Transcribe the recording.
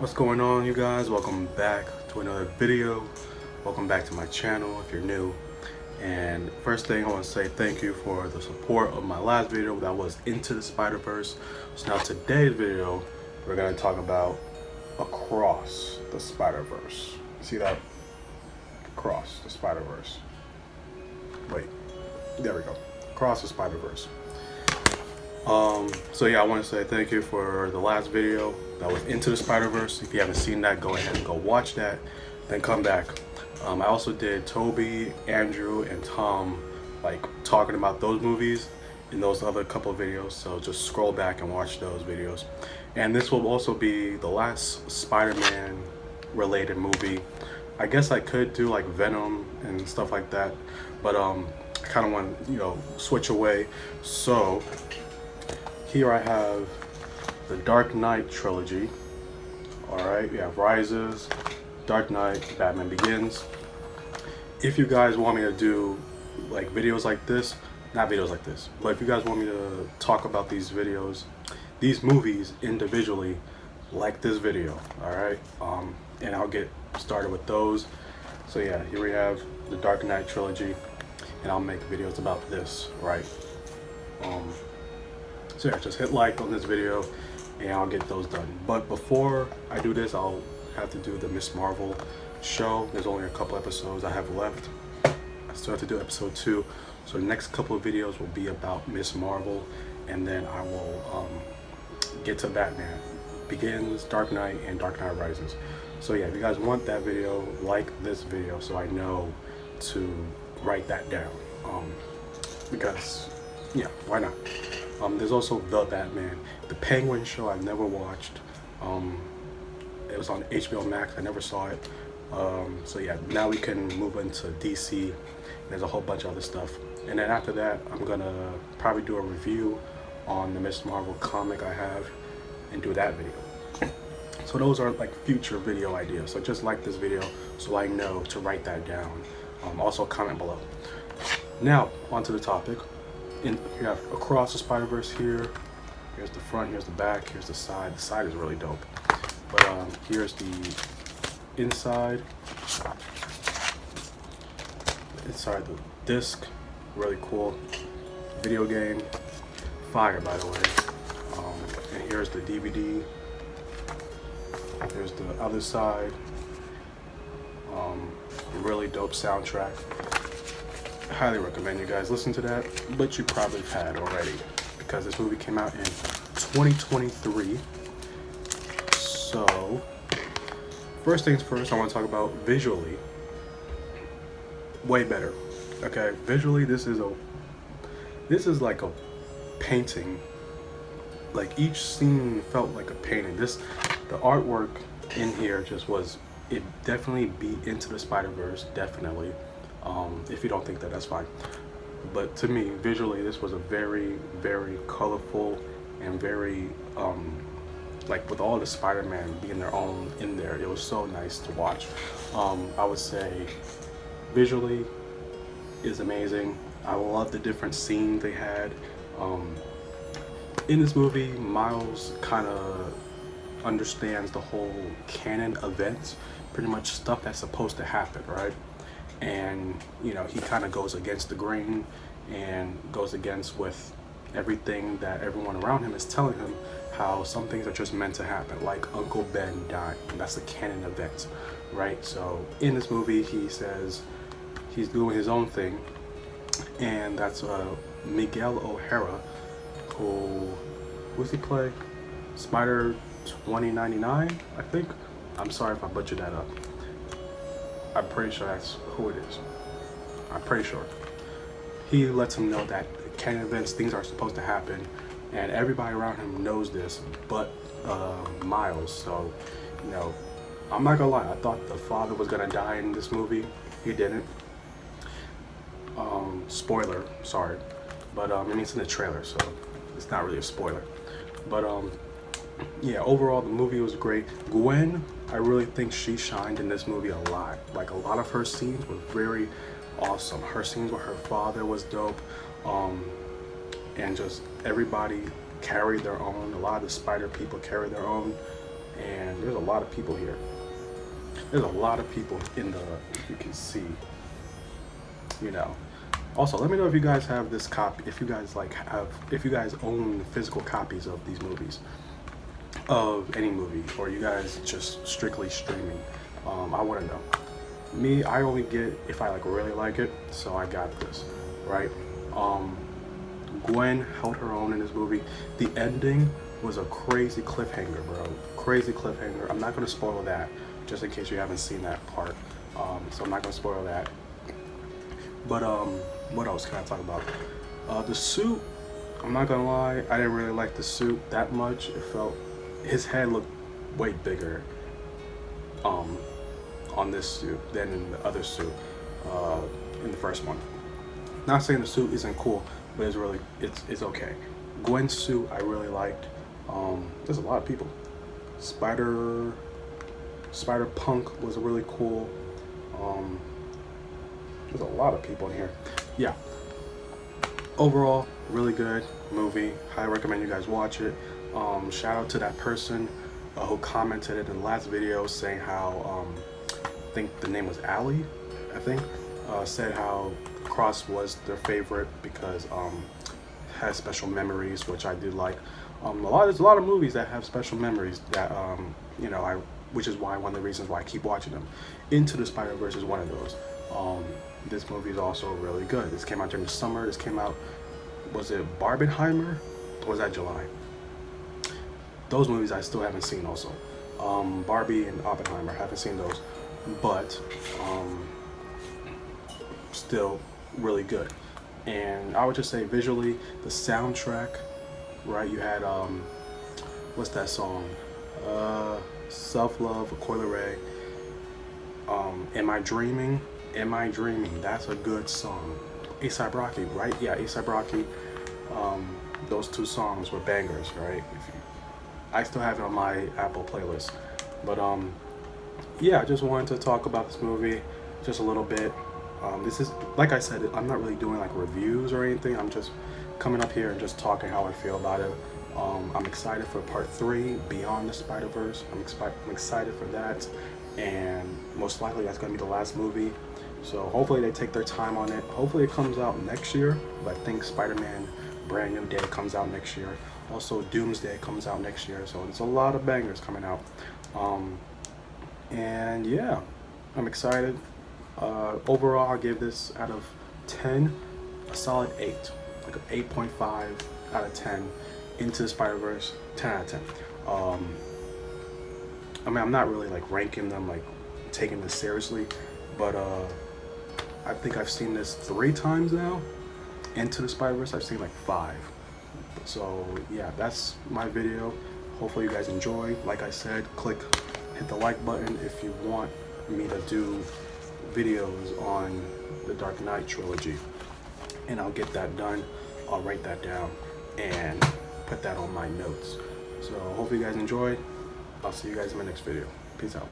What's going on, you guys? Welcome back to another video. Welcome back to my channel if you're new. And first thing, I want to say thank you for the support of my last video that was Into the Spider-Verse. So now today's video, we're going to talk about Across the Spider-Verse. See that? Across the Spider-Verse. Wait, there we go. Across the Spider-Verse. So yeah, I want to say thank you for the last video that was Into the Spider-Verse. If you haven't seen that, go ahead and go watch that, then come back. I also did Toby, Andrew, and Tom like talking about those movies in those other couple of videos, so just scroll back and watch those videos. And this will also be the last Spider-Man related movie. I guess I could do like Venom and stuff like that, but I kind of want to, switch away. So here I have the Dark Knight trilogy. Alright, we have Rises, Dark Knight, Batman Begins. If you guys want me to do like videos like this, not videos like this, but if you guys want me to talk about these videos, these movies individually, like this video, alright? And I'll get started with those. So yeah, here we have the Dark Knight trilogy, and I'll make videos about this, right? So yeah, just hit like on this video and I'll get those done. But before I do this, I'll have to do the Miss Marvel show. There's only a couple episodes I have left. I still have to do episode 2. So the next couple of videos will be about Miss Marvel, and then I will get to Batman Begins, Dark Knight, and Dark Knight Rises. So yeah, if you guys want that video, like this video so I know to write that down. Because yeah, why not? There's also The Batman, the Penguin show I've never watched. It was on HBO Max, I never saw it. So yeah, now we can move into DC. There's a whole bunch of other stuff. And then after that, I'm gonna probably do a review on the Miss Marvel comic I have and do that video. So those are like future video ideas. So just like this video so I know to write that down. Also comment below. Now, onto the topic. You have Across the Spider-Verse here. Here's the front, here's the back, here's the side. The side is really dope. But here's the inside. Inside the disc, really cool. Video game, fire by the way. And here's the DVD. Here's the other side. Really dope soundtrack. I highly recommend you guys listen to that, but you probably have had already because this movie came out in 2023. So first things first, I want to talk about visually. Way better. Okay, visually this is like a painting. Like each scene felt like a painting. The artwork in here just was, it definitely beat Into the Spider-Verse, definitely. If you don't think that, that's fine. But to me, visually, this was a very, very colorful and very, like with all the Spider-Man being their own in there, it was so nice to watch. I would say visually is amazing. I love the different scenes they had. In this movie, Miles kind of understands the whole canon events, pretty much stuff that's supposed to happen, right? And he kind of goes against the grain and goes against with everything that everyone around him is telling him, how some things are just meant to happen, like Uncle Ben dying. That's the canon event, right? So in this movie, he says he's doing his own thing, and that's Miguel O'Hara, who's he play? Spider 2099, I think. I'm sorry if I butchered that up. I'm pretty sure that's who it is. I'm pretty sure. He lets him know that canon events, things are supposed to happen, and everybody around him knows this, but Miles. So, I'm not gonna lie, I thought the father was gonna die in this movie. He didn't. Spoiler, sorry. But I mean, it's in the trailer, so it's not really a spoiler. But yeah, overall the movie was great. Gwen, I really think she shined in this movie a lot. Like a lot of her scenes were very awesome. Her scenes with her father was dope. And just everybody carried their own. A lot of the spider people carried their own. and there's a lot of people here. There's a lot of people in the, if you can see, you know. Also, let me know if you guys have this copy, if you guys if you guys own physical copies of these movies, of any movie, or you guys just strictly streaming. I want to know. Me, I only get if I really like it, so I got this, right? Gwen held her own in this movie. The ending was a crazy cliffhanger, bro. Crazy cliffhanger. I'm not gonna spoil that, just in case you haven't seen that part. So I'm not gonna spoil that. But what else can I talk about? The suit. I'm not gonna lie, I didn't really like the suit that much. It felt, his head looked way bigger on this suit than in the other suit in the first one. Not saying the suit isn't cool, but it's okay. Gwen's suit I really liked. There's a lot of people. Spider Punk was really cool. There's a lot of people in here. Yeah. Overall, really good movie. Highly recommend you guys watch it. Shout out to that person who commented it in the last video saying how I think the name was Allie, I think, said how Cross was their favorite because it has special memories, which I did like. There's a lot of movies that have special memories that you know, which is why one of the reasons why I keep watching them. Into the Spider-Verse is one of those. This movie is also really good. This came out during the summer. This came out, was it Barbenheimer? Or was that July? Those movies I still haven't seen also. Barbie and Oppenheimer, haven't seen those. But still really good. And I would just say visually, the soundtrack, right? You had, what's that song? Self Love, Coi Leray. Am I Dreaming? Am I Dreaming? That's a good song. A$AP Rocky, right? Yeah, A$AP Rocky. Those two songs were bangers, right? I still have it on my Apple playlist. But yeah, I just wanted to talk about this movie just a little bit. This is, like I said, I'm not really doing reviews or anything. I'm just coming up here and just talking how I feel about it. I'm excited for part 3, Beyond the Spider-Verse. I'm excited for that, and most likely that's going to be the last movie. So hopefully they take their time on it. Hopefully it comes out next year. But I think Spider-Man Brand New Day comes out next year. Also Doomsday comes out next year. So there's a lot of bangers coming out. And yeah, I'm excited. Overall, I'll give this out of 10 a solid 8, like an 8.5 out of 10. Into the Spider-Verse, 10 out of 10. I mean, I'm not really ranking them, taking this seriously, but I think I've seen this 3 times now. Into the Spider-Verse, I've seen 5. So yeah, that's my video. Hopefully you guys enjoy. Like I said, hit the like button if you want me to do videos on the Dark Knight trilogy, and I'll get that done. I'll write that down and put that on my notes. So hopefully you guys enjoyed. I'll see you guys in my next video. Peace out.